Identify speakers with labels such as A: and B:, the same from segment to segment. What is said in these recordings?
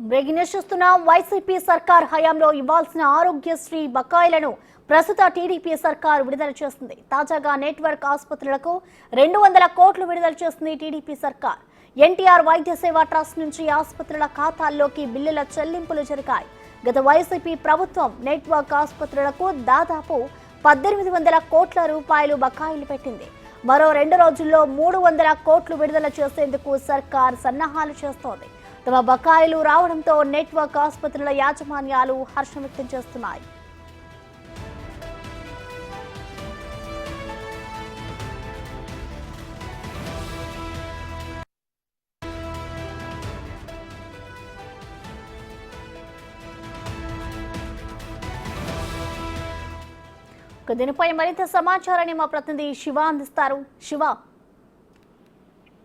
A: Breaking news చూస్తున్నాం. YCP సర్కార్ హయాంలో ఇవ్వాల్సిన ఆరోగ్యశ్రీ బకాయిలను ప్రస్తుత టీడీపీ సర్కార్ విడుదల చేస్తుంది. తాజాగా నెట్వర్క్ ఆసుపత్రులకు 200 కోట్లు విడుదల చేస్తుంది టీడీపీ సర్కార్. ఎన్టీఆర్ వైద్య సేవా ట్రస్ట్ నుంచి ఆసుపత్రుల ఖాతాల్లోకి బిల్లుల చెల్లింపులు జరిగాయి. గత వైసీపీ ప్రభుత్వం నెట్వర్క్ ఆసుపత్రులకు దాదాపు 1800 కోట్ల రూపాయలు బకాయిలు పెట్టింది. మరో 2 రోజుల్లో 300 కోట్లు విడుదల చేసేందుకు సర్కార్ సన్నాహాలు చేస్తోంది. తమ బకాయిలు రావడంతో నెట్వర్క్ ఆసుపత్రుల యాజమాన్యాలు హర్షం వ్యక్తం చేస్తున్నాయి. దీనిపై మరింత సమాచారాన్ని మా ప్రతినిధి శివ అందిస్తారు. శివ,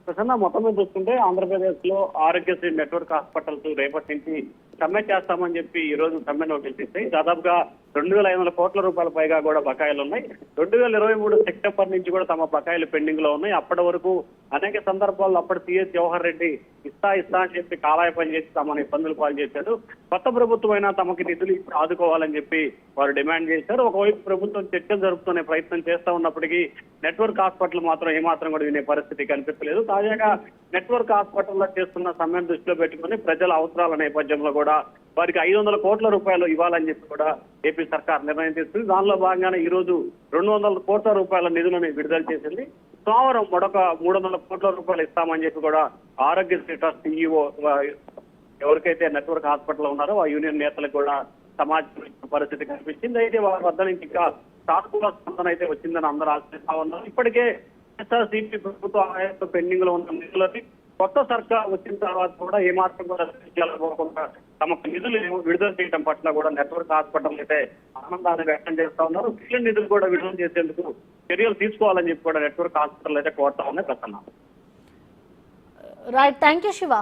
B: ప్రసన్న, మొత్తం మీద చూస్తుంటే ఆంధ్రప్రదేశ్ లో ఆరోగ్యశ్రీ నెట్వర్క్ హాస్పిటల్స్ రేపటి నుంచి సమ్మె చేస్తామని చెప్పి ఈ రోజు సమ్మె నోటీస్ ఇస్తాయి. దాదాపుగా 2500 కోట్ల రూపాయల పైగా కూడా బకాయిలు ఉన్నాయి. 2023 సెప్టెంబర్ నుంచి కూడా తమ బకాయిలు పెండింగ్ లో ఉన్నాయి. అప్పటి వరకు అనేక సందర్భాల్లో అప్పటి సీఎస్ జవహర్ రెడ్డి ఇస్తా అని చెప్పి కాలాయ పని చేసి తమను ఇబ్బందులు పాలు చేశారు. కొత్త ప్రభుత్వం అయినా తమకి నిధులు ఇచ్చి ఆదుకోవాలని చెప్పి వారు డిమాండ్ చేశారు. ఒకవైపు ప్రభుత్వం చర్చలు జరుపుకునే ప్రయత్నం చేస్తా ఉన్నప్పటికీ నెట్వర్క్ హాస్పిటల్ మాత్రం ఏమాత్రం కూడా వినే పరిస్థితి కనిపించలేదు. తాజాగా నెట్వర్క్ హాస్పిటల్లో చేస్తున్న సమ్మెను దృష్టిలో పెట్టుకుని ప్రజల అవసరాల నేపథ్యంలో కూడా వారికి 500 కోట్ల రూపాయలు ఇవ్వాలని చెప్పి కూడా ఏపీ సర్కార్ నిర్ణయం తీసుకుంది. దానిలో భాగంగానే ఈ రోజు 200 కోట్ల రూపాయల నిధులను విడుదల చేసింది. సోమవారం మరొక 300 కోట్ల రూపాయలు ఇస్తామని చెప్పి కూడా ఆరోగ్యశ్రీ ట్రస్ట్ ఈఓ ఎవరికైతే నెట్వర్క్ హాస్పిటల్ ఉన్నారో ఆ యూనియన్ నేతలకు కూడా సమాచారం పరిస్థితి కనిపించింది. అయితే వారి వద్ద నుంచి ఇంకా సానుకూల స్పందన అయితే వచ్చిందని అందరూ ఆశిస్తా ఉన్నారు. ఇప్పటికే ఎస్ఆర్సీపీ ప్రభుత్వ పెండింగ్ లో ఉన్న నిధులని కొత్త సర్కార్ వచ్చిన తర్వాత కూడా ఏమాత్రం కూడా పోకుండా తమకు నిధులు విడుదల చేయడం పట్ల కూడా నెట్వర్క్ హాస్పిటల్ అయితే ఆనందాన్ని వ్యక్తం చేస్తా ఉన్నారు. మిగిలిన నిధులు కూడా విడుదల చేసేందుకు చర్యలు తీసుకోవాలని చెప్పి కూడా నెట్వర్క్ హాస్పిటల్ అయితే కోరుతా ఉన్నాయి. Prasanna.
A: Right, thank you Shiva.